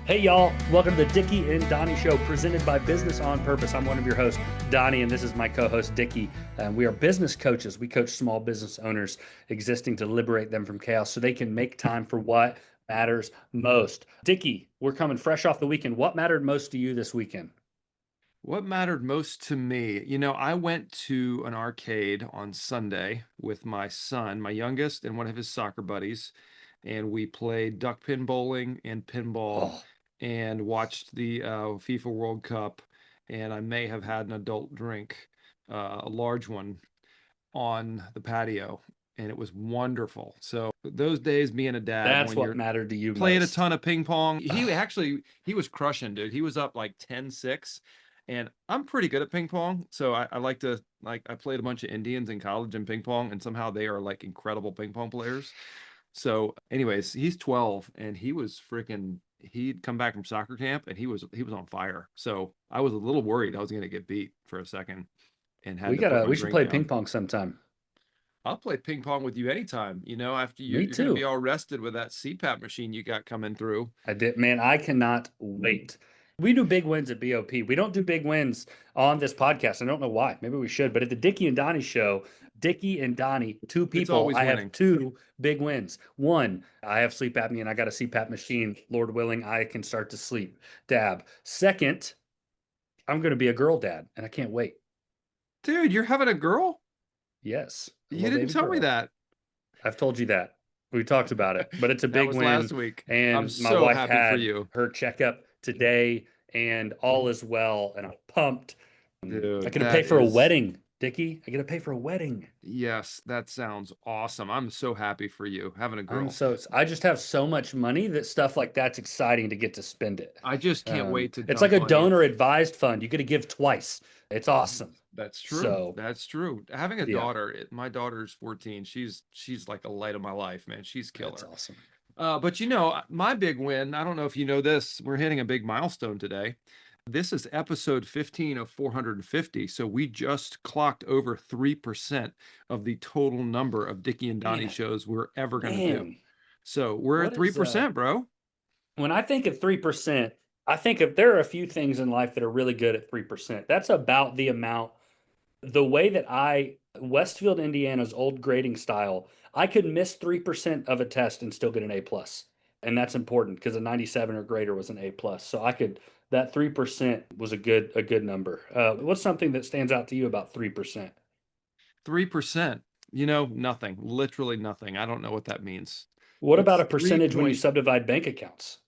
Hey, y'all. Welcome to the Dickie and Donny Show, presented by Business on Purpose. I'm one of your hosts, Donny, and this is my co-host, Dickie. We are business coaches. We coach small business owners existing to liberate them from chaos so they can make time for what matters most. Dickie, we're coming fresh off the weekend. What mattered most to you this weekend? What mattered most to me? I went to an arcade on Sunday with my son, my youngest, and one of his soccer buddies, and we played duck pin bowling and pinball Oh, and watched the FIFA World Cup. And I may have had an adult drink, a large one, on the patio, and it was wonderful. So those days, being a dad, that's when what you're mattered to you playing a most. ton of ping pong, Oh, he was crushing, dude. He was up like 10-6, and I'm pretty good at ping pong. So I like to I played a bunch of Indians in college in ping pong, and somehow they are like incredible ping pong players. So, anyways, he's 12 and he'd come back from soccer camp and he was on fire. So I was a little worried I was gonna get beat for a second and had to put my we should drink play ping down. pong sometime. I'll play ping pong with you anytime. After Me you're going to be too. all rested with that CPAP machine you got coming through. I did, man. I cannot wait. We do big wins at BOP. We don't do big wins on this podcast. I don't know why. Maybe we should. But at the Dickie and Donnie show, Dickie and Donnie, two It's people, always I have winning. two big wins. One, I have sleep apnea and I got a CPAP machine. Lord willing, I can start to sleep. Dab. Second, I'm going to be a girl dad and I can't wait. Dude, you're having a girl? Yes, a You little didn't baby tell me girl. that. I've told you that. We talked about it, but it's a That big was last win. week. I'm And my so wife happy for had you. her checkup today, and all is well. And I'm pumped. I Dude, get to pay that for a is, wedding, Dickie. I get to pay for a wedding. yes, that sounds awesome. I'm so happy for you having a girl. I just have so much money that stuff like that's exciting to get to spend it. I just can't wait to It's like dump a on you. donor advised fund. You get to give twice. It's awesome. That's true. So, That's true. Having a yeah, daughter, my daughter's 14. She's like a light of my life, man. She's that's killer. awesome. But my big win, I don't know if you know this, we're hitting a big milestone today. This is episode 15 of 450. So we just clocked over 3% of the total number of Dickie and Donnie Man, shows we're ever going to do. man, So we're what at is 3%, bro. when I think of 3%, I think of there are a few things in life that are really good at 3%. That's about the amount, the way that Westfield, Indiana's old grading style, I could miss 3% of a test and still get an A plus. And that's important because a 97 or greater was an A plus. So that 3% was a good number. What's something that stands out to you about 3%? 3%. Nothing, literally nothing. I don't know what that means. What about It's a percentage when you 3.3% subdivide bank accounts?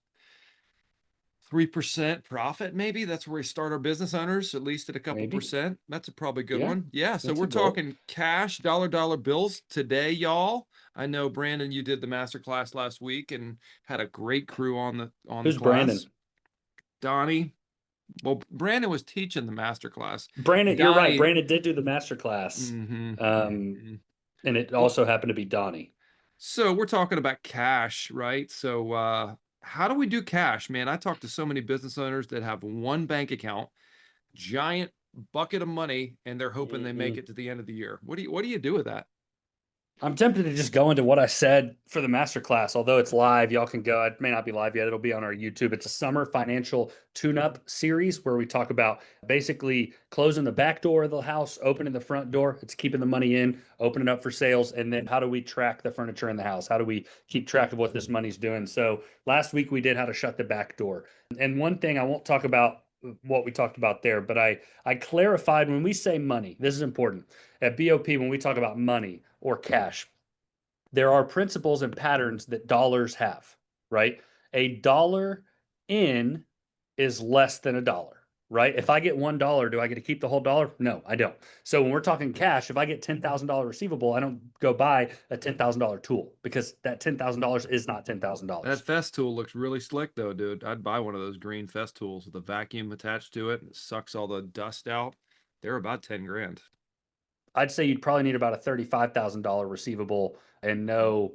profit, maybe. That's where we start our business owners, at least at a couple Maybe. percent. That's a probably good Yeah, one. Yeah. So that's a we're goal. talking cash, dollar bills today, y'all. I know Brandon, you did the master class last week and had a great crew on the Who's class. Brandon? Donnie. Well, Brandon was teaching the master class. Brandon, you're right. Donnie. Brandon did do the master class. Mm-hmm, Um, mm-hmm. and it Well, also happened to be Donnie. so we're talking about cash, right? So how do we do cash, man? I talk to so many business owners that have one bank account, giant bucket of money, and they're hoping they make Mhm. it to the end of the year. What do you do with that? I'm tempted to just go into what I said for the master class, although it's live. Y'all can go. It may not be live yet. It'll be on our YouTube. It's a summer financial tune-up series where we talk about basically closing the back door of the house, opening the front door. It's keeping the money in, opening up for sales, and then how do we track the furniture in the house? How do we keep track of what this money's doing? So last week we did how to shut the back door. And one thing I won't talk about what we talked about there, but I clarified when we say money, this is important. At BOP, when we talk about money or cash, there are principles and patterns that dollars have, right? A dollar in is less than a dollar, right? If I get $1, do I get to keep the whole dollar? No, I don't. So when we're talking cash, if I get $10,000 receivable, I don't go buy a $10,000 tool because that $10,000 is not That $10,000. Fest tool looks really slick though, dude. I'd buy one of those green Fest tools with a vacuum attached to it and it sucks all the dust out. They're about 10 grand. I'd say you'd probably need about a $35,000 receivable and no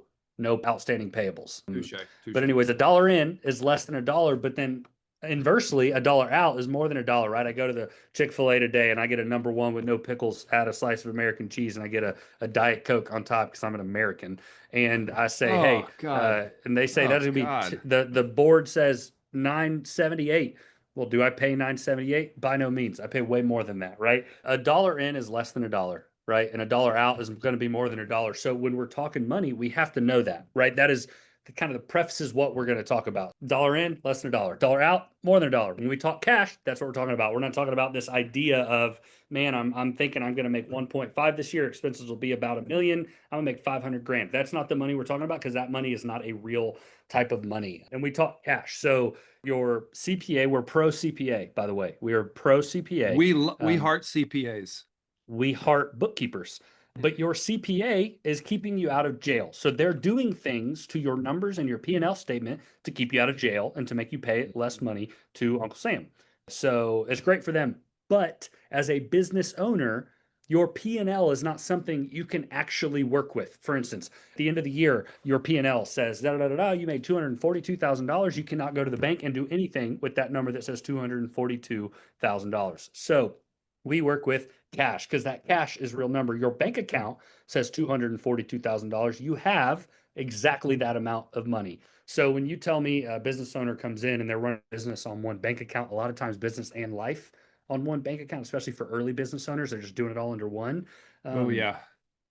outstanding payables. Touche, But touche. anyways, a dollar in is less than a dollar, but then inversely, a dollar out is more than a dollar, right? I go to the Chick-fil-A today and I get a number one with no pickles, add a slice of American cheese, and I get a Diet Coke on top because I'm an American. And I say, hey, Oh God. and they say Oh that's gonna be God. the board says 978. Well, do I pay 978? By no means. I pay way more than that, right? A dollar in is less than a dollar, right? And a dollar out is going to be more than a dollar. So when we're talking money, we have to know that, right? That is the kind of the preface is what we're going to talk about. Dollar in, less than a dollar. Dollar out, more than a dollar. When we talk cash, that's what we're talking about. We're not talking about this idea of, man, I'm thinking I'm going to make 1.5 this year. Expenses will be about a million. I'm gonna make 500 grand. That's not the money we're talking about because that money is not a real type of money. And we talk cash. So your CPA, we're pro CPA, by the way. We are pro CPA. We heart CPAs. We heart bookkeepers. But your CPA is keeping you out of jail. So they're doing things to your numbers and your P&L statement to keep you out of jail and to make you pay less money to Uncle Sam. So it's great for them. But as a business owner, your P&L is not something you can actually work with. For instance, at the end of the year, your P&L says, da, da, da, da, you made $242,000. You cannot go to the bank and do anything with that number that says $242,000. So we work with cash because that cash is real number. Your bank account says $242,000. You have exactly that amount of money. So when you tell me a business owner comes in and they're running a business on one bank account, a lot of times business and life on one bank account, especially for early business owners, they're just doing it all under one. Oh yeah.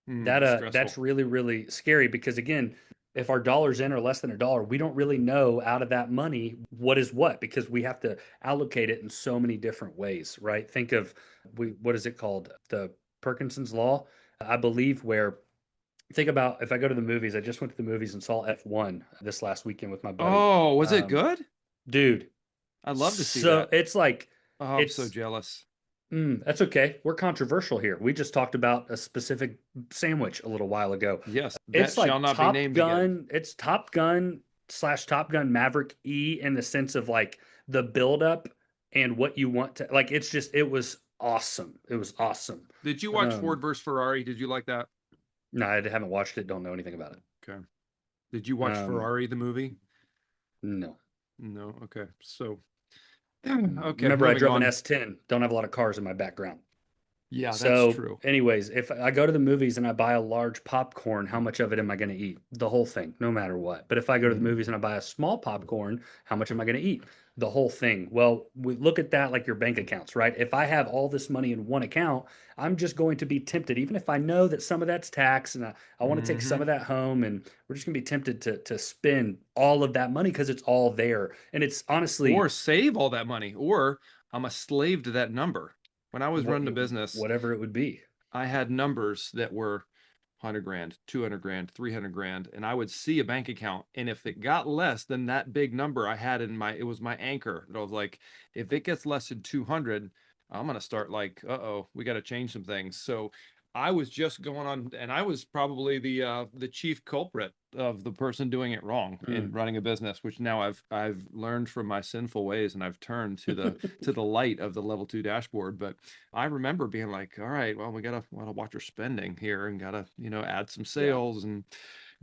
That's really, really scary because again, if our dollars in are less than a dollar, we don't really know out of that money what is what because we have to allocate it in so many different ways, right? Think of what is it called? The Parkinson's law, I believe, where think about if I go to the movies, I just went to the movies and saw F1 this last weekend with my buddy. Oh, was it good? Dude, I'd love to see so that. it's like Oh, I'm so jealous. That's okay. We're controversial here. We just talked about a specific sandwich a little while ago. Yes, It's that shall like not be Top named Gun. again. It's Top Gun slash Top Gun Maverick E in the sense of like the buildup and what you want to like. It's just it was awesome. It was awesome. Did you watch Ford versus Ferrari? Did you like that? No, I haven't watched it. Don't know anything about it. Okay. Did you watch Ferrari the movie? No. No. Okay. So okay. Remember, I drove an S10. Don't have a lot of cars in my background. Yeah, so, that's true. Anyways, if I go to the movies and I buy a large popcorn, how much of it am I going to eat? The whole thing, no matter what. But if I go to the movies and I buy a small popcorn, how much am I going to eat? The whole thing. Well, we look at that like your bank accounts, right? If I have all this money in one account, I'm just going to be tempted, even if I know that some of that's tax and I want to take some of that home and we're just going to be tempted to spend all of that money because it's all there. And it's honestly. Or save all that money, or I'm a slave to that number. When I was running a business, whatever it would be, I had numbers that were 100 grand, 200 grand, 300 grand, and I would see a bank account. And if it got less than that big number I had in it was my anchor. That I was like, if it gets less than 200, I'm going to start like, uh-oh, we got to change some things. So I was just going on, and I was probably the chief culprit of the person doing it wrong in running a business, which now I've learned from my sinful ways and I've turned to the light of the level 2 dashboard. But I remember being like, all right, well, we gotta watch our spending here and gotta add some sales and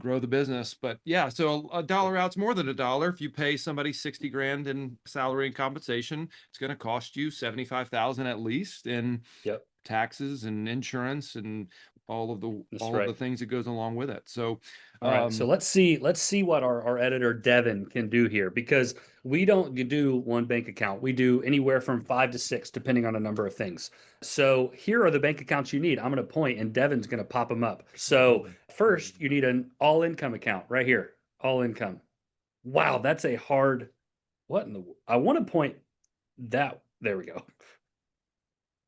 grow the business. But yeah, so a dollar out's more than a dollar. If you pay somebody 60 grand in salary and compensation, it's going to cost you 75,000 at least in taxes and insurance and all of the things that goes along with it. So all right, so let's see what our editor Devin can do here, because we don't do one bank account. We do anywhere from 5 to 6 depending on a number of things. So here are the bank accounts you need. I'm going to point and Devin's going to pop them up. So first you need an all income account right here. All income. Wow, that's a hard I want to point that. There we go.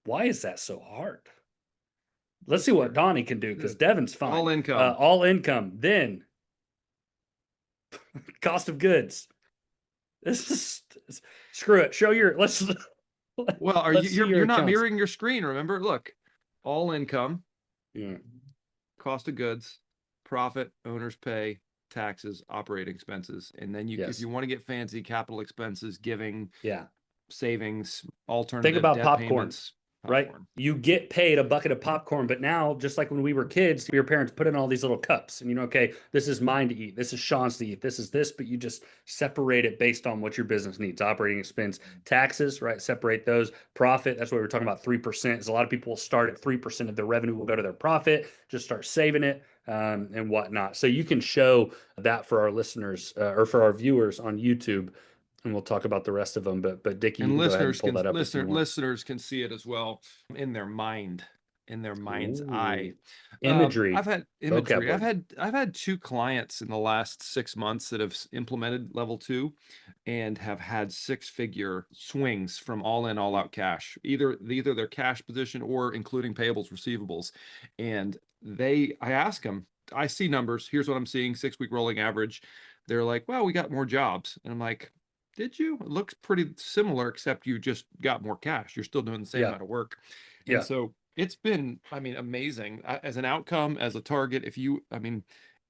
Why is that so hard? Let's see what Donnie can do, because Devin's fine. All income. All income. Then cost of goods. This is screw it. Show your well, you're not mirroring your screen, remember? Look. All income. Yeah. Cost of goods, profit, owner's pay, taxes, operating expenses. And then if you want to get fancy, capital expenses, giving, savings, alternative think about debt popcorn. payments. Right? You get paid a bucket of popcorn, but now, just like when we were kids, your parents put in all these little cups and okay, this is mine to eat. This is Shawn's to eat. This is this, but you just separate it based on what your business needs. Operating expense, taxes, right? Separate those. Profit, that's what we're talking about. 3% is a lot of people will start at 3% of their revenue will go to their profit, just start saving it and whatnot. So you can show that for our listeners or for our viewers on YouTube. and we'll talk about the rest of them. But Dickie, you And can go ahead and pull that up if you want. listeners can see it as well in their mind, in their mind's eye. Ooh, imagery, I've had vocab imagery. word. I've had two clients in the last 6 months that have implemented level two and have had six-figure swings from all in, all out cash, either their cash position or including payables, receivables. And I ask them, I see numbers. Here's what I'm seeing, 6-week rolling average. They're like, well, we got more jobs. And I'm like, did you? It looks pretty similar, except you just got more cash. You're still doing the same Yeah, amount of work. And yeah, so it's been, I mean, amazing as an outcome, as a target. I mean,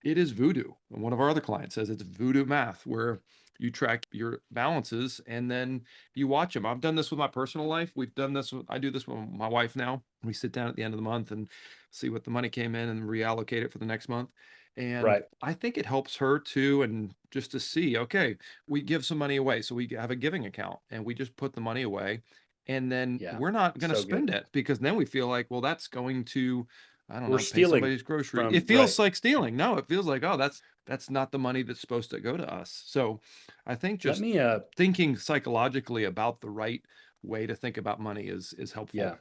it is voodoo. And one of our other clients says it's voodoo math, where you track your balances and then you watch them. I've done this with my personal life. I do this with my wife now. We sit down at the end of the month and see what the money came in and reallocate it for the next month. And right. I think it helps her too. And just to see, okay, we give some money away. So we have a giving account and we just put the money away. And then Yeah, we're not going to so good. spend it, because then we feel like, well, that's going to, I don't We're know, pay stealing somebody's grocery. from It right. feels like stealing. No, it feels like, oh, that's not the money that's supposed to go to us. So I think Let just me thinking psychologically about the right way to think about money is helpful. yeah,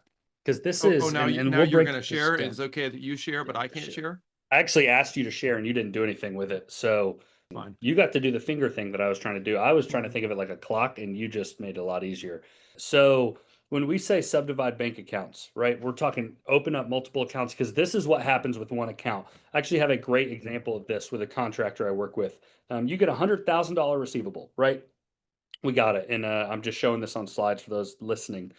because this Oh, is and now we'll you're break going to this share. down. It's okay that you share, but I can't share. I actually asked you to share and you didn't do anything with it. So Fine. you got to do the finger thing that I was trying to do. I was trying to think of it like a clock and you just made it a lot easier. So when we say subdivide bank accounts, right, we're talking open up multiple accounts because this is what happens with one account. I actually have a great example of this with a contractor I work with. You get $100,000 receivable, right? We got it. And I'm just showing this on slides for those listening.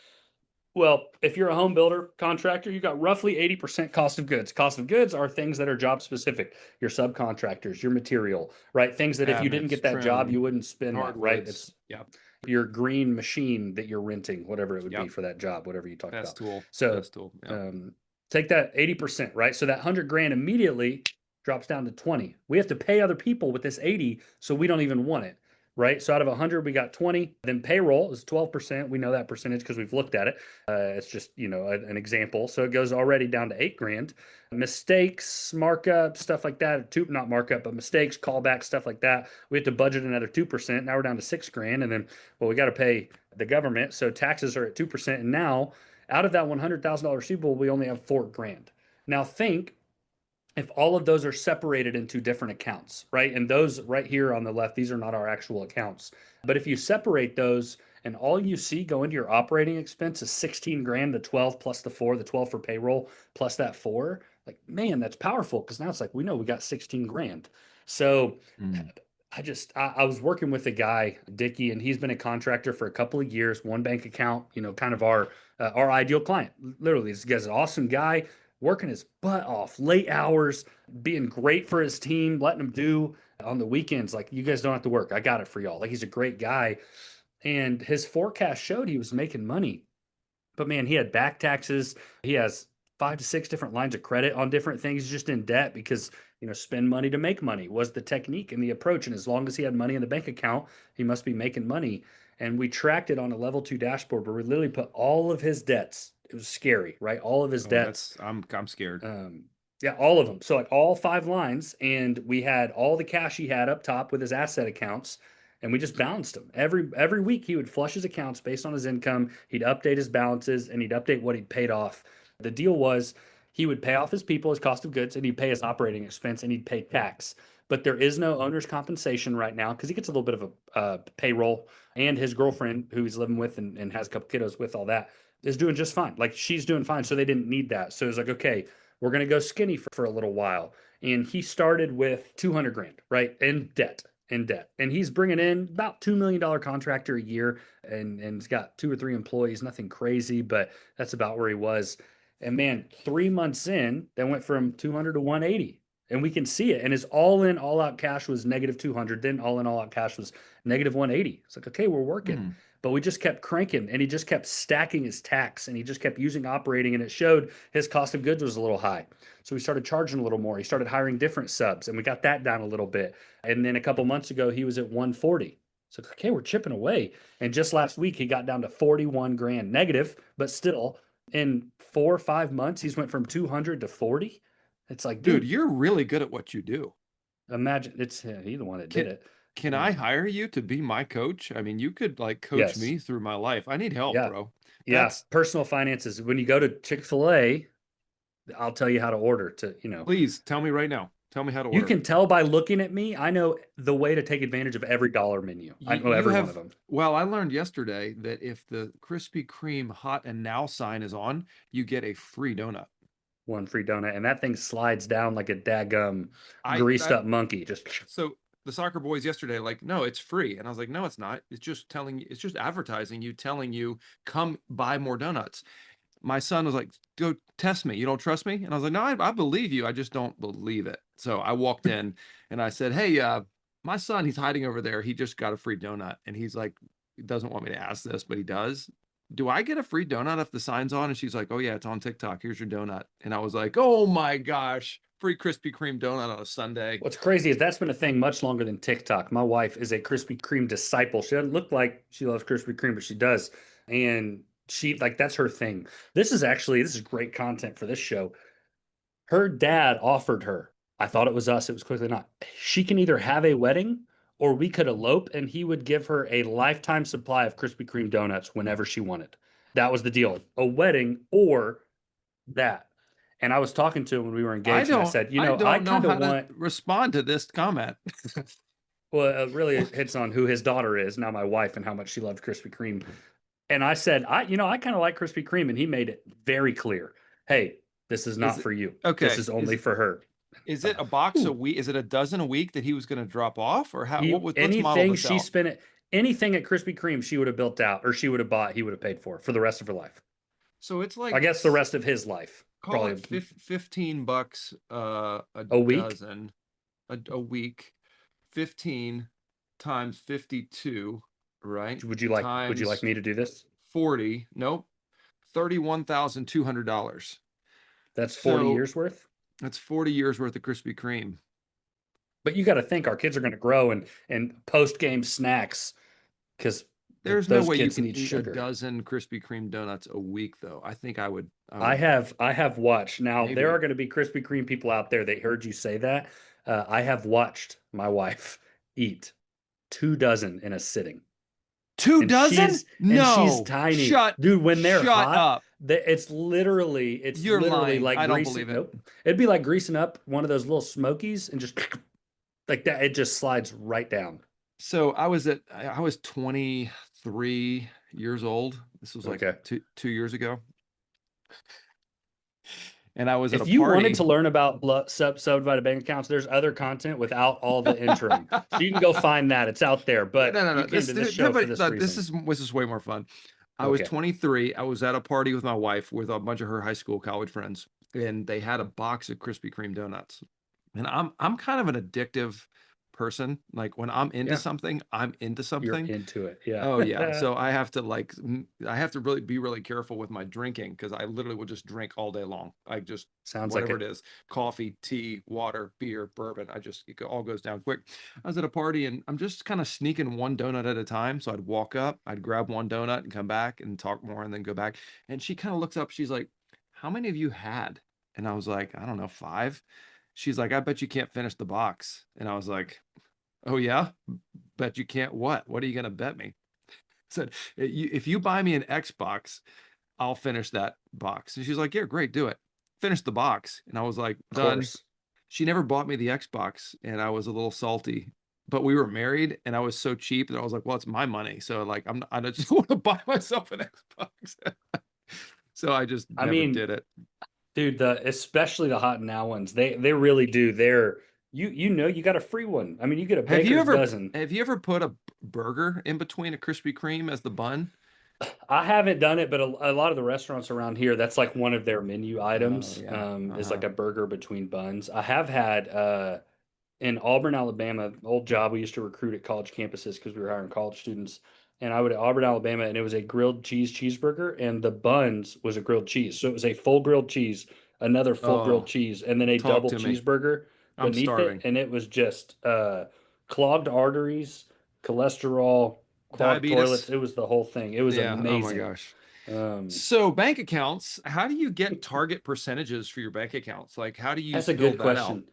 Well, if you're a home builder contractor, you got roughly 80% cost of goods. Cost of goods are things that are job specific, your subcontractors, your material, right? Things that if you didn't Cabinets, get that job, you trim, wouldn't spend that, right? hardwoods. It's Yep. your green machine that you're renting, whatever it would be Yep. for that job, whatever you talked Best about. tool. So Best tool. Yep. um, take that 80%, right? So that 100 grand immediately drops down to 20. We have to pay other people with this 80, so we don't even want it, right? So out of 100, we got 20. Then payroll is 12%. We know that percentage because we've looked at it. It's just, an example. So it goes already down to 8 grand. Mistakes, markup, stuff like that. Not markup, but mistakes, callback, stuff like that. We have to budget another 2%. Now we're down to 6 grand. And then, well, we got to pay the government. So taxes are at 2%. And now out of that $100,000 receivable, we only have 4 grand. Now think if all of those are separated into different accounts, right? And those right here on the left, these are not our actual accounts. But if you separate those and all you see go into your operating expense is 16 grand, the 12 plus the 4, the 12 for payroll plus that 4, like, man, that's powerful because now it's like we know we got 16 grand. So Mm. I was working with a guy, Dickie, and he's been a contractor for a couple of years, one bank account, kind of our ideal client. Literally, this guy's an awesome guy, working his butt off, late hours, being great for his team, letting him do on the weekends. Like, you guys don't have to work. I got it for y'all. Like, he's a great guy. And his forecast showed he was making money. But man, he had back taxes. He has 5 to 6 different lines of credit on different things, just in debt because, spend money to make money was the technique and the approach. And as long as he had money in the bank account, he must be making money. And we tracked it on a level 2 dashboard where we literally put all of his debts. It was scary, right? All of his Oh, debts. I'm scared. Yeah, all of them. So like all 5 lines, and we had all the cash he had up top with his asset accounts, and we just balanced them every week. He would flush his accounts based on his income. He'd update his balances, and he'd update what he'd paid off. The deal was he would pay off his people, his cost of goods, and he'd pay his operating expense, and he'd pay tax. But there is no owner's compensation right now because he gets a little bit of a payroll, and his girlfriend, who he's living with and has a couple kiddos with, all that is doing just fine. Like, she's doing fine, so they didn't need that. So it was like, okay, we're going to go skinny for a little while. And he started with 200 grand, right? In debt. And he's bringing in about $2 million contractor a year, and he's got 2 or 3 employees, nothing crazy, but that's about where he was. And man, 3 months in, that went from 200 to 180. And we can see it. And his all in, all out cash was negative 200. Then all in, all out cash was negative 180. It's like, okay, we're working. Mm. But we just kept cranking and he just kept stacking his tax and he just kept using operating, and it showed his cost of goods was a little high. So we started charging a little more. He started hiring different subs and we got that down a little bit. And then a couple months ago, he was at 140. So, okay, we're chipping away. And just last week, he got down to 41 grand negative, but still in 4 or 5 months, he's went from 200 to 40. It's like, Dude, dude, you're really good at what you do. imagine it's he the one that did Can it. Can I hire you to be my coach? I mean, you could like coach Yes. me through my life. I need help, Yeah. bro. Yeah. That's Personal finances. When you go to Chick-fil-A, I'll tell you how to order Please tell me right now. Tell me how to you order. can tell by looking at me. I know the way to take advantage of every dollar menu. I know You every one of have, them. well, I learned yesterday that if the Krispy Kreme hot and now sign is on, you get a free donut. One free donut, and that thing slides down like a daggum greased I up monkey. Just so the soccer boys yesterday, like, no, it's free. And I was like, no, it's not. It's just telling you, it's just advertising you, telling you, come buy more donuts. My son was like, go test me. You don't trust me? And I was like, no, I believe you. I just don't believe it. So I walked in and I said, hey, my son, he's hiding over there. He just got a free donut. And he's like, he doesn't want me to ask this, but he does. Do I get a free donut if the sign's on? And she's like, oh, yeah, it's on TikTok. Here's your donut. And I was like, oh my gosh, free Krispy Kreme donut on a Sunday. what's crazy is that's been a thing much longer than TikTok. My wife is a Krispy Kreme disciple. She doesn't look like she loves Krispy Kreme, but she does. And she like that's her thing. This is great content for this show. Her dad offered her. I thought it was us. It was quickly not. She can either have a wedding or we could elope and he would give her a lifetime supply of Krispy Kreme donuts whenever she wanted. That was the deal. A wedding or that. And I was talking to him when we were engaged and I said, I I don't know kind how of to want, respond to this comment. well, it really hits on who his daughter is, now my wife, and how much she loves Krispy Kreme. And I said, I kind of like Krispy Kreme. And he made it very clear. Hey, this is Is not it for you. This okay? is only for her. Is it a box a Ooh. week? Is it a dozen a week that he was going to drop off, or how? He Let's model anything this she out. spent it anything at Krispy Kreme she would have built out or she would have bought, he would have paid for the rest of her life. So it's I like guess the rest of his life. call it Probably $15 a a week. dozen a week. 15 times 52, right? Would you like Times me to do this? 40. Nope. $31,200. That's 40 So years worth. that's 40 years worth of Krispy Kreme. But you got to think our kids are going to grow and post game snacks because There's no those way you kids can need eat a sugar. dozen Krispy Kreme donuts a week, though. I think I I would have I have watched. Now there are maybe going to be Krispy Kreme people out there that heard you say that. I have watched my wife eat 2 dozen in a sitting, two and dozen? she's No, tiny, dude. When they're shut hot, up. it's You're literally lying. like I don't greasing. believe it. Nope, it'd be like greasing up one of those little smokies and just like that. It just slides right down. So I was 23 years old. This was like Okay. two years ago. And I was at a If you wanted party. to learn about subdivided bank accounts, there's other content without all the interim. So you can go find that. It's out there. No, But no, you no. came to this show for this reason. This is way more fun. I was Okay. 23. I was at a party with my wife with a bunch of her high school college friends, and they had a box of Krispy Kreme donuts. And I'm kind of an addictive person. Like when I'm into Yeah. something, I'm into You're something. into it. Yeah. Oh yeah. So I have to I have to really be really careful with my drinking because I literally will just drink all day long. I just Sounds like whatever it it. is, coffee, tea, water, beer, bourbon. All goes down quick. I was at a party and I'm just kind of sneaking one donut at a time. So I'd walk up, I'd grab one donut and come back and talk more and then go back. And she kind of looks up, she's like, how many have you had? And I was like, I don't know, 5. She's like, I bet you can't finish the box. And I was like, oh yeah? Bet you can't what? What are you gonna bet me? Said, if you buy me an Xbox, I'll finish that box. And she's like, yeah, great, do it. Finish the box. And I was like, Of done. course. She never bought me the Xbox, and I was a little salty. But we were married, and I was so cheap that I was like, well, it's my money. So like I just want to buy myself an Xbox. So I just I never mean, did it. dude, especially the hot and now ones, they really do. You got a free one. I mean, you get a baker's dozen. Have you ever put a burger in between a Krispy Kreme as the bun? I haven't done it, but a lot of the restaurants around here, that's like one of their menu Oh items, yeah. is Uh-huh. like a burger between buns. I have had in Auburn, Alabama, old job we used to recruit at college campuses because we were hiring college students. And I would at Auburn, Alabama, and it was a grilled cheese cheeseburger, and the buns was a grilled cheese. So it was a full grilled cheese, another full grilled Oh, cheese, and then a talk double to me. cheeseburger I'm beneath it. starving. And it was just clogged arteries, cholesterol, clogged toilets. Diabetes? It was the whole thing. It was Yeah. Oh my amazing. gosh. Um, So bank accounts, how do you get target percentages for your bank accounts? Like how do you that's a build good that out? question.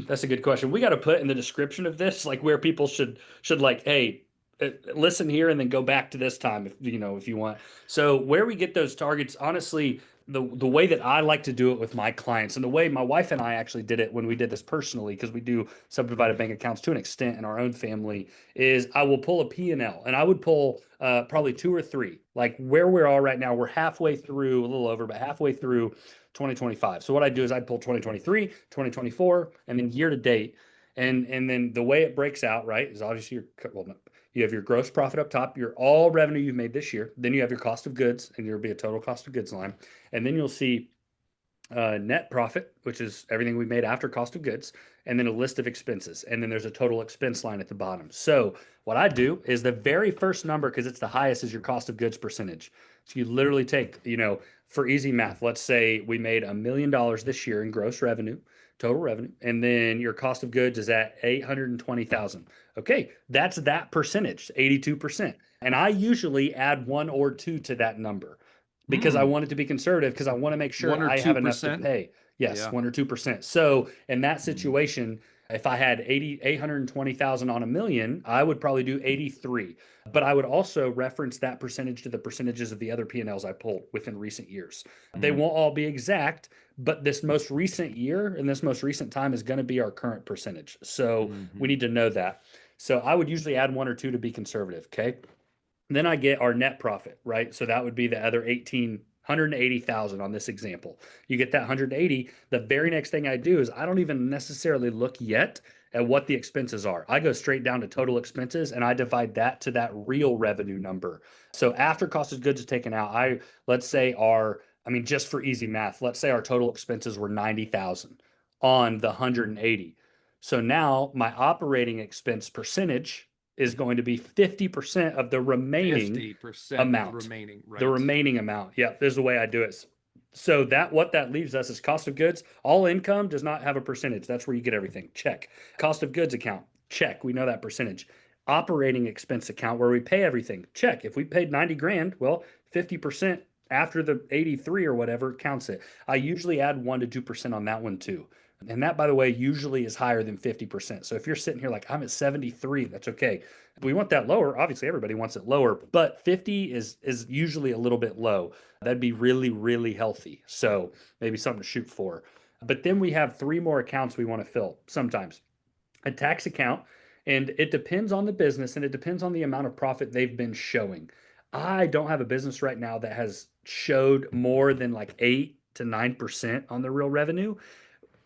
That's a good question. We got to put in the description of this, like where people should like, hey, listen here and then go back to this time if if you want. So where we get those targets, honestly, the way that I like to do it with my clients and the way my wife and I actually did it when we did this personally, because we do subdivided bank accounts to an extent in our own family, is I will pull a P&L and I would pull probably two or three, like where we're all right now. We're halfway through, a little over, but halfway through 2025. So what I do is I'd pull 2023, 2024, and then year to date. And then the way it breaks out, right, is obviously you have your gross profit up top, your all revenue you've made this year. Then you have your cost of goods, and there'll be a total cost of goods line. And then you'll see net profit, which is everything we made after cost of goods, and then a list of expenses. And then there's a total expense line at the bottom. So what I do is the very first number, because it's the highest, is your cost of goods percentage. So you literally take, for easy math, let's say we made $1 million this year in gross revenue, total revenue, and then your cost of goods is at 820,000. Okay, that's that percentage, 82%. And I usually add one or two to that number because I Mm, want it to be conservative because I want to make sure one or I have enough to 2%. pay. Yes, Yeah. 1 or 2%. So in that Mm, situation, if I had 820,000 on a million, I would probably do 83. But I would also reference that percentage to the percentages of the other P&Ls I pulled within recent years. They mm, won't all be exact, but this most recent year and this most recent time is going to be our current percentage. So we mhm, need to know that. So I would usually add one or two to be conservative. Okay. Then I get our net profit, right? So that would be the other 180,000 on this example. You get that 180. The very next thing I do is I don't even necessarily look yet at what the expenses are. I go straight down to total expenses and I divide that to that real revenue number. So after cost of goods is taken out, let's say just for easy math, let's say our total expenses were 90,000 on the 180. So now my operating expense percentage is going to be 50% of the remaining 50% of the amount. remaining, The right? remaining amount. Yeah, there's the way I do it. So that what that leaves us is cost of goods. All income does not have a percentage. That's where you get everything. Check. Cost of goods account. Check. We know that percentage. Operating expense account where we pay everything. Check. If we paid 90 grand, well, 50% after the 83 or whatever counts it. I usually add 1 to 2% on that one too. And that, by the way, usually is higher than 50%. So if you're sitting here like, I'm at 73, that's okay. If we want that lower, obviously everybody wants it lower, but 50 is usually a little bit low. That'd be really, really healthy. So maybe something to shoot for. But then we have three more accounts we want to fill sometimes. A tax account, and it depends on the business and it depends on the amount of profit they've been showing. I don't have a business right now that has showed more than like 8 to 9% on the real revenue.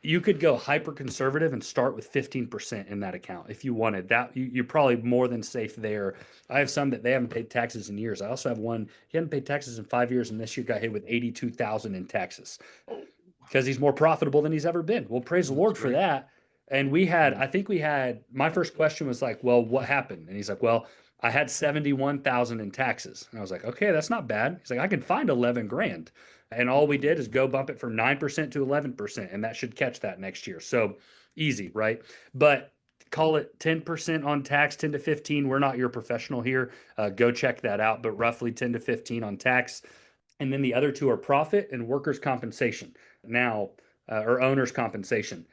You could go hyper conservative and start with 15% in that account if you wanted that. You're probably more than safe there. I have some that they haven't paid taxes in years. I also have one, he hadn't paid taxes in 5 years, and this year got hit with 82,000 in taxes Oh, because he's more profitable than he's ever been. Well, praise the that's Lord for great. that. And Mm, I think we had, my first question was like, well, what happened? And he's like, well, I had 71,000 in taxes. And I was like, okay, that's not bad. He's like, I can find 11 grand. And all we did is go bump it from 9% to 11%. And that should catch that next year. So easy, right? But call it 10% on tax, 10 to 15. We're not your professional here. Go check that out, but roughly 10 to 15 on tax. And then the other two are profit and workers' compensation. Now, or owner's compensation.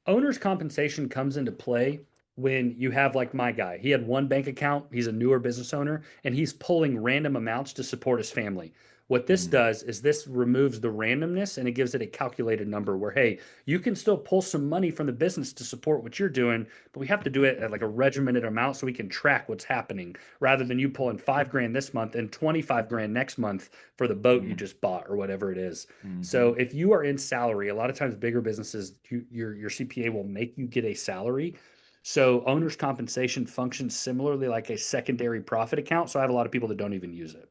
Owner's compensation comes into play when you have like my guy. He had one bank account, he's a newer business owner, and he's pulling random amounts to support his family. What this mm, does is this removes the randomness and it gives it a calculated number where, hey, you can still pull some money from the business to support what you're doing, but we have to do it at like a regimented amount so we can track what's happening rather than you pulling 5 grand this month and 25 grand next month for the boat you mm, just bought or whatever it is. So mhm. if you are in salary, a lot of times bigger businesses, your CPA will make you get a salary. So owner's compensation functions similarly like a secondary profit account. So I have a lot of people that don't even use it.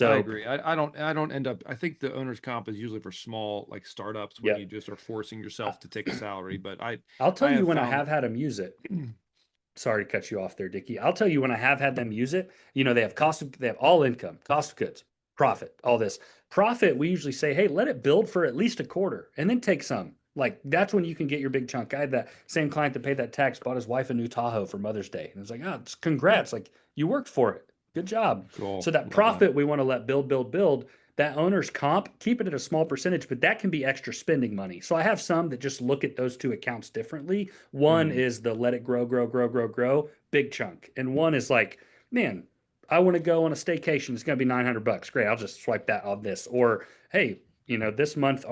I So agree. I don't end up, I think the owner's comp is usually for small like startups when yeah, you just are forcing yourself to take a salary. But I'll tell I you have when I found have had them use it. Sorry to cut you off there, Dickie. I'll tell you when I have had them use it. They have all income, cost of goods, profit, all this. Profit, we usually say, hey, let it build for at least a quarter and then take some. Like that's when you can get your big chunk. I had that same client that paid that tax, bought his wife a new Tahoe for Mother's Day. And it was like, oh, congrats. Like you worked for it. Good job. So cool. that Love that. profit we want to let build, build, build. that owner's comp, keep it at a small percentage, but that can be extra spending money. So I have some that just look at those two accounts differently. One Mm. is the let it grow, grow, grow, grow, grow, big chunk. And one is like, man, I want to go on a staycation. It's going to be $900. Great. I'll just swipe that on this. Or, hey, this month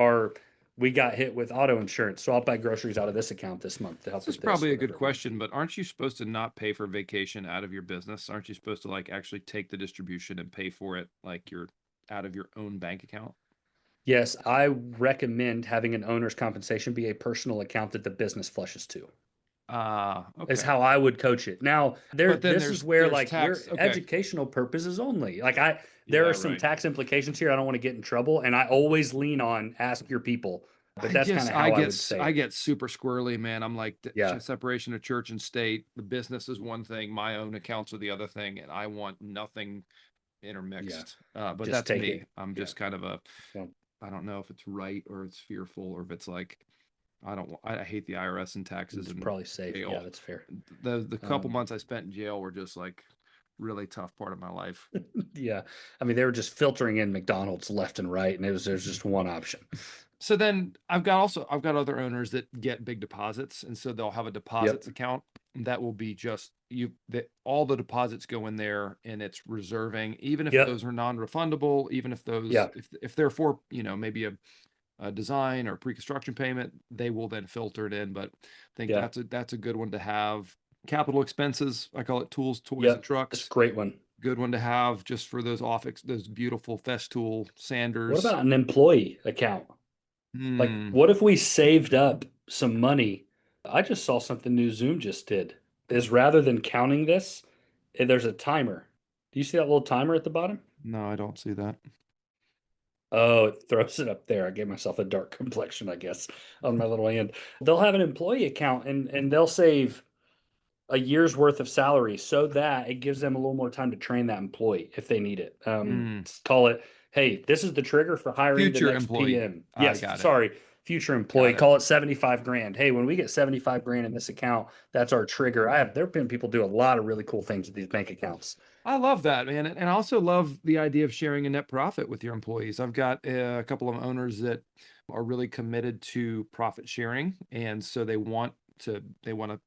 we got hit with auto insurance. So I'll buy groceries out of this account this month to help This is with this, probably a good whatever it might question, be. but aren't you supposed to not pay for vacation out of your business? Aren't you supposed to like actually take the distribution and pay for it like you're out of your own bank account? Yes, I recommend having an owner's compensation be a personal account that the business flushes to. Ah, Is okay. how I would coach it. Now, But then this is where there's like we're tax. Okay. educational purposes only. There Yeah, are some right. tax implications here. I don't want to get in trouble, and I always lean on ask your people, but that's kind of how I would say I it. get super squirrely, man. I'm like Yeah, separation of church and state. The business is one thing, my own accounts are the other thing, and I want nothing yeah, intermixed. But just that's take me. it. I'm Yeah, just kind of a well, I don't know if it's right or it's fearful or if it's like I hate the IRS and taxes it's and probably safe. Yeah, jail. that's fair. The couple Um, months I spent in jail were just like really tough part of my life. yeah, I mean they were just filtering in McDonald's left and right, and there's Mhm. just one option. So then I've got other owners that get big deposits, and so they'll have a Yep, deposits account that will be just you that all the deposits go in there and it's reserving, even if yep, those are non-refundable, even if those yeah, if they're for, maybe a design or pre-construction payment, they will then filter it in. But I think yeah, that's a good one to have. Capital expenses, I call it tools, toys, and yep. That's a trucks. great one. Good one to have just for those beautiful Festool What sanders. about an employee account? Like, Hmm. what if we saved up some money? I just saw something new Zoom just did. Is rather than counting this, there's a timer. Do you see that little timer at the bottom? No, I don't see that. Oh, it throws it up there. I gave myself a dark complexion, I guess, on my little hand. They'll have an employee account and they'll save a year's worth of salary so that it gives them a little more time to train that employee if they need it. Hmm. Call it, hey, this is the trigger for hiring the Future next employee. PM. I Yes, got it. sorry, future employee. Got it. Call it 75 grand. Hey, when we get 75 grand in this account, that's our trigger. There have been people do a lot of really cool things with these bank accounts. I love that, man. And I also love the idea of sharing a net profit with your employees. I've got a couple of owners that are really committed to profit sharing. And so they want to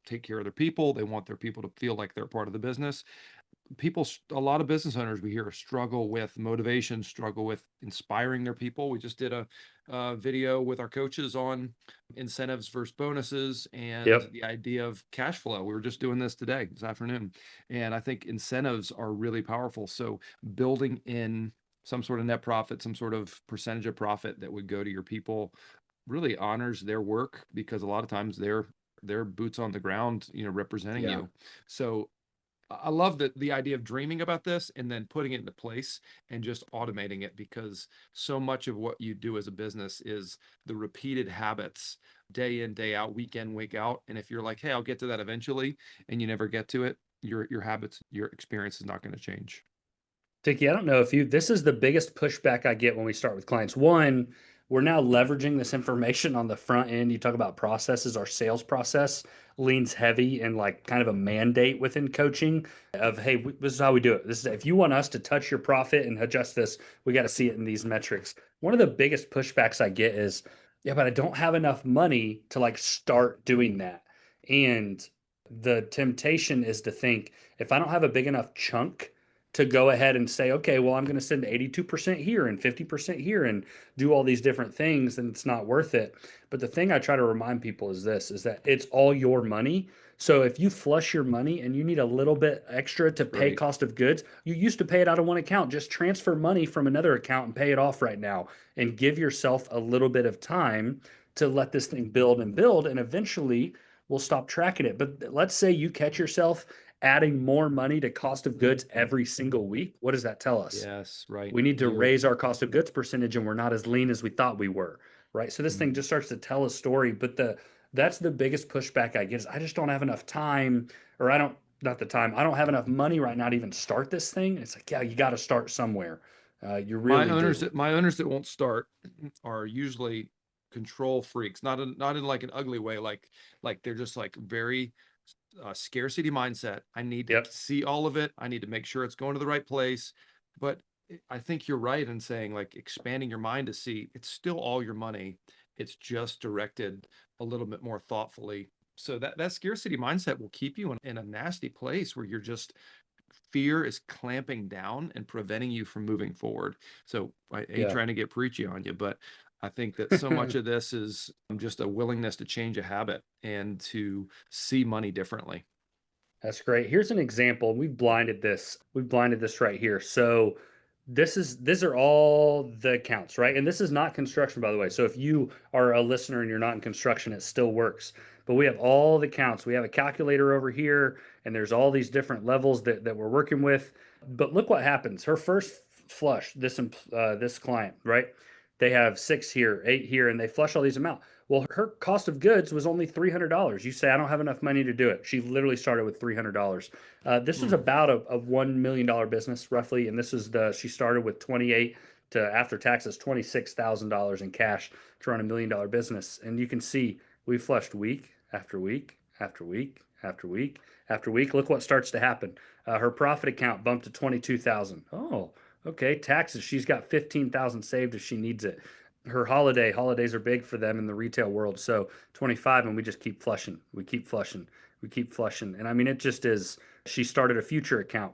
take care of their people. They want their people to feel like they're part of the business. A lot of business owners we hear struggle with motivation, struggle with inspiring their people. We just did a video with our coaches on incentives versus bonuses and Yep. the idea of cash flow. We were just doing this today, this afternoon. And I think incentives are really powerful. So building in some sort of net profit, some sort of percentage of profit that would go to your people really honors their work because a lot of times they're boots on the ground, representing Yeah. you. So I love the idea of dreaming about this and then putting it into place and just automating it because so much of what you do as a business is the repeated habits day in, day out, week in, week out. And if you're like, hey, I'll get to that eventually, and you never get to it, your habits, your experience is not going to change. Dickie, I don't know if this is the biggest pushback I get when we start with clients. One, we're now leveraging this information on the front end. You talk about processes, our sales process leans heavy and like kind of a mandate within coaching of, hey, this is how we do it. This is if you want us to touch your profit and adjust this, we got to see it in these metrics. One of the biggest pushbacks I get is, yeah, but I don't have enough money to like start doing that. And the temptation is to think if I don't have a big enough chunk to go ahead and say, okay, well, I'm going to send 82% here and 50% here and do all these different things, then it's not worth it. But the thing I try to remind people is this, is that it's all your money. So if you flush your money and you need a little bit extra to That's pay right. cost of goods, you used to pay it out of one account. Just transfer money from another account and pay it off right now and give yourself a little bit of time to let this thing build and build. And eventually we'll stop tracking it. But let's say you catch yourself adding more money to cost of goods every single week. What does that tell us? Yes, right. We need to You're raise our cost of goods percentage and we're not as lean as we thought we were, right? So this thing mm, just starts to tell a story, but that's the biggest pushback I get is I just don't have enough time or I don't not the time. I don't have enough money right now to even start this thing. It's like, yeah, you got to start somewhere. You really do. my owners that won't start are usually control freaks, not in like an ugly way, like they're just like very scarcity mindset. I need to Yep. see all of it. I need to make sure it's going to the right place. But I think you're right in saying like expanding your mind to see it's still all your money. It's just directed a little bit more thoughtfully. So that scarcity mindset will keep you in a nasty place where you're just fear is clamping down and preventing you from moving forward. So I ain't Yeah. trying to get preachy on you, but I think that so much of this is just a willingness to change a habit and to see money differently. That's great. Here's an example. We've blinded this. We've blinded this right here. So these are all the accounts, right? And this is not construction, by the way. So if you are a listener and you're not in construction, it still works. But we have all the counts. We have a calculator over here, and there's all these different levels that we're working with. But look what happens. Her first flush, this client, right? They have 6 here, 8 here, and they flush all these amounts. Well, her cost of goods was only $300. You say, I don't have enough money to do it. She literally started with $300. This was Hmm. about a $1 million business, roughly. And she started with 28 to after taxes, $26,000 in cash to run $1 million business. And you can see we flushed week after week after week after week after week. Look what starts to happen. Her profit account bumped to 22,000. Oh, okay. Taxes. She's got 15,000 saved if she needs it. Her holidays are big for them in the retail world. So 25, and we just keep flushing. We keep flushing. We keep flushing. And I mean, it just is. She started a future account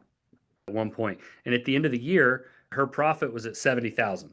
at one point, and at the end of the year, her profit was at 70,000.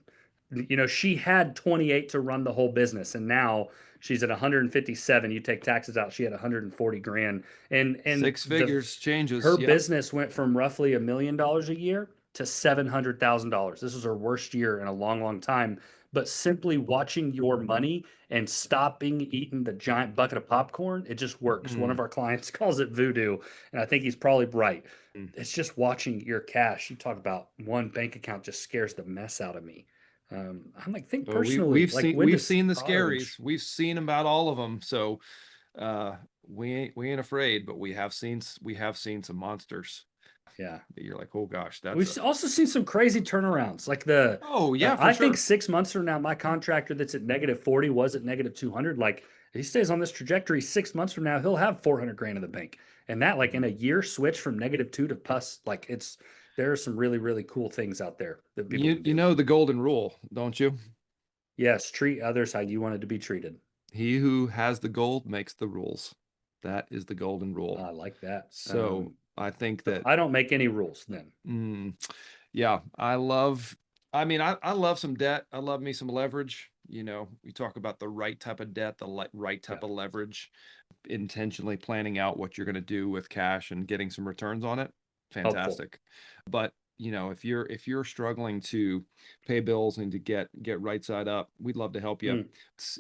You know, she had 28 to run the whole business, and now she's at 157. You take taxes out, she had 140 grand. And Six the figures changes. her Yep. business went from roughly $1 million a year to $700,000. This was her worst year in a long, long time. But simply watching your money and stopping eating the giant bucket of popcorn, it just works. One Mm. of our clients calls it voodoo, and I think he's probably right. Mm. It's just watching your cash. You talk about one bank account just scares the mess out of me. I'm like, think Well, personally, we've like seen when we've does seen the college? scaries. We've seen about all of them. So uh we ain't afraid, but we have seen some monsters Yeah. that you're like, oh gosh, that's We've a also seen some crazy turnarounds. Like oh yeah, for I think sure. 6 months from now, my contractor that's at -40 was at -200. Like, if he stays on this trajectory, 6 months from now, he'll have 400 grand in the bank. And that, like, in a year switch from -2 to plus, like, there are some really, really cool things out there that people can You do. know the golden rule, don't you? Yes, treat others how you wanted to be treated. He who has the gold makes the rules. That is the golden rule. I like that. So I think So that I don't make any rules then. mm, yeah, I mean, I love some debt. I love me some leverage. You know, we talk about the right type of debt, the right Yeah, type of leverage, intentionally planning out what you're going to do with cash and getting some returns on it. helpful. Fantastic. But, you know, if you're struggling to pay bills and to get right side up, we'd love to help you. Mm,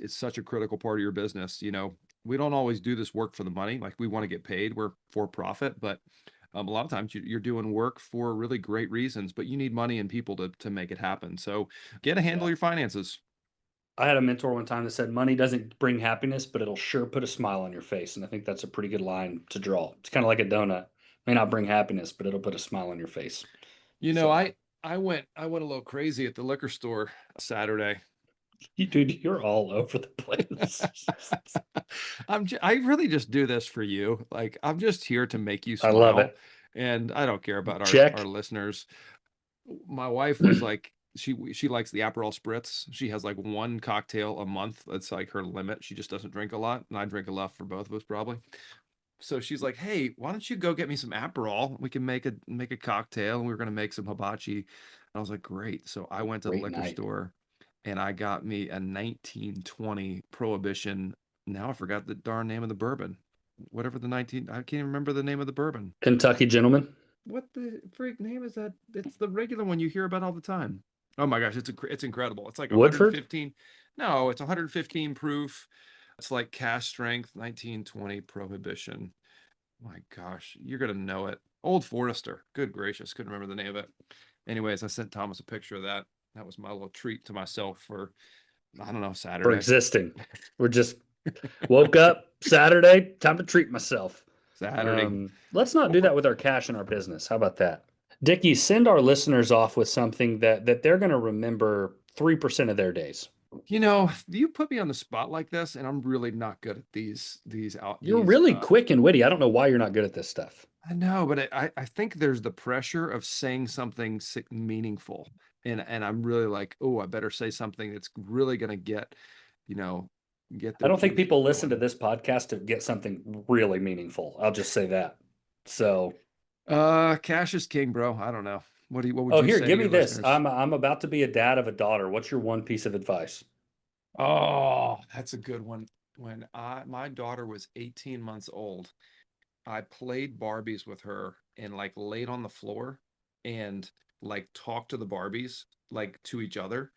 It's such a critical part of your business. You know, we don't always do this work for the money. Like we want to get paid. We're for profit, but a lot of times you're doing work for really great reasons, but you need money and people to make it happen. So get a handle yeah. your finances. I had a mentor one time that said, money doesn't bring happiness, but it'll sure put a smile on your face. And I think that's a pretty good line to draw. It's kind of like a donut. May not bring happiness, but it'll put a smile on your face. You know, So, I went a little crazy at the liquor store Saturday. dude, you're all over the place. I really just do this for you. Like I'm just here to make you I love smile, it. and I don't care about our Check. listeners. My wife was like, she likes the Aperol spritz. She has like one cocktail a month. That's like her limit. She just doesn't drink a lot, and I drink enough for both of us probably. So she's like, "Hey, why don't you go get me some Aperol? We can make a cocktail, and we are gonna make some hibachi." And I was like, "Great." So I went to the Great liquor night. store, and I got me a 1920 Prohibition. Now I forgot the darn name of the bourbon. Whatever the 19, I can't even remember the name of the bourbon. Kentucky gentleman. What the freak name is that? It's the regular one you hear about all the time. Oh my gosh, it's incredible. It's like Woodford. 115. No, it's 115 proof. It's like cask strength 1920 Prohibition. My gosh, you're gonna know it. Old Forester. Good gracious, couldn't remember the name of it. Anyways, I sent Thomas a picture of that. That was my little treat to myself for I don't know, For Saturday. existing. We're just woke up Saturday, time to treat myself. Saturday. Let's not Well, do that with our cash in our business. How about that? Dickie, send our listeners off with something that they're going to remember 3% of their days. you know, you put me on the spot like this, and I'm really not good at these out You're these really quick and witty. I don't know why you're not good at this stuff. I know, but I think there's the pressure of saying something meaningful, and I'm really like, oh, I better say something that's really gonna get, you know, get I their don't think juices people listen to flowing. this podcast to get something really meaningful. I'll just say that. So, Cash is king, bro. I don't know. What would oh, you here, say to give me your this. listeners? I'm about to be a dad of a daughter. What's your one piece of advice? Oh, that's a good one. When my daughter was 18 months old, I played Barbies with her and like laid on the floor and like talked to the Barbies like to each other.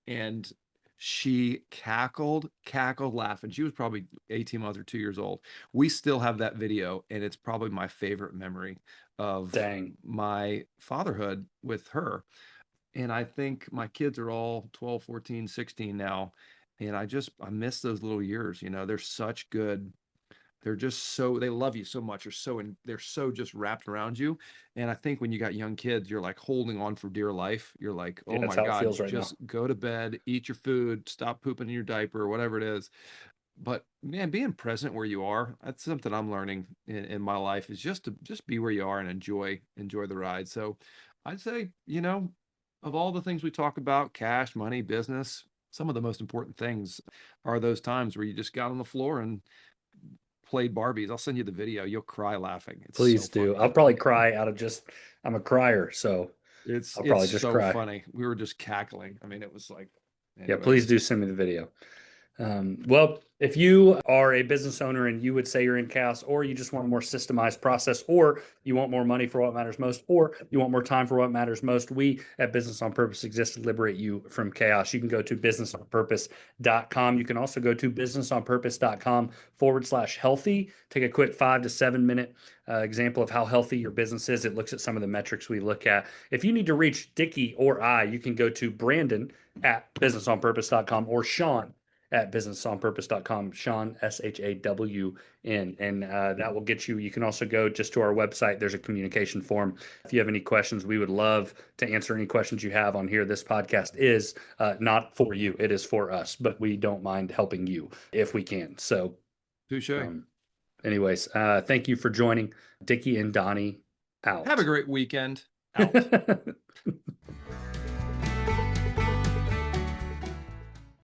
And she cackled, laughing. She was probably 18 months or 2 years old. We still have that video, and it's probably my favorite memory of Dang. my fatherhood with her. And I think my kids are all 12, 14, 16 now. And I miss those little years. They're such good, they're just so, they love you so much. They're so just wrapped around you. And I think when you got young kids, you're like holding on for dear life. You're like, Yeah, oh that's my how it God, feels right now. just go to bed, eat your food, stop pooping in your diaper, whatever it is. But man, being present where you are, that's something I'm learning in my life, is just to just be where you are and enjoy the ride. So I'd say, of all the things we talk about, cash, money, business, some of the most important things are those times where you just got on the floor and played Barbies. I'll send you the video. You'll cry laughing. It's so Please do. funny. I'll probably cry out of just, I'm a crier. So It's I'll it's probably just so cry. funny. We were just cackling. I mean, it was like, Yeah, please anyways. do send me the video. Well, if you are a business owner and you would say you're in chaos, or you just want a more systemized process, or you want more money for what matters most, or you want more time for what matters most, we at Business on Purpose exist to liberate you from chaos. You can go to businessonpurpose.com. You can also go to businessonpurpose.com/healthy. Take a quick 5 to 7 minute example of how healthy your business is. It looks at some of the metrics we look at. If you need to reach Dickie or I, you can go to Brandon at businessonpurpose.com or Shawn at businessonpurpose.com, Shawn, SHAWN. And that will get you. You can also go just to our website. There's a communication form. If you have any questions, we would love to answer any questions you have on here. This podcast is not for you, it is for us, but we don't mind helping you if we can. So, Touche. um, anyways, thank you for joining. Dickie and Donnie Have a out. great weekend. Out.